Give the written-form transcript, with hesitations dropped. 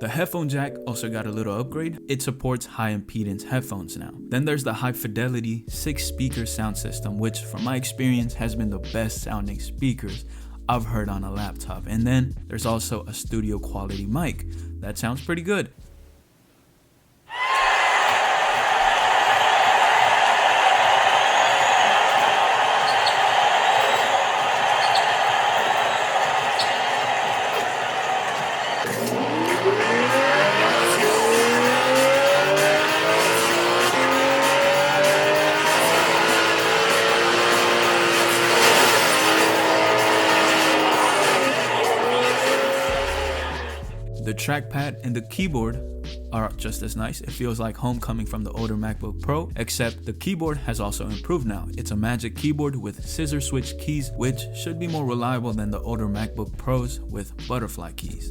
The headphone jack also got a little upgrade. It supports high impedance headphones now. Then there's the high fidelity 6-speaker sound system, which from my experience has been the best sounding speakers I've heard on a laptop. And then there's also a studio quality mic that sounds pretty good. The trackpad and the keyboard are just as nice. It feels like home coming from the older MacBook Pro, except the keyboard has also improved now. It's a Magic Keyboard with scissor switch keys, which should be more reliable than the older MacBook Pros with butterfly keys.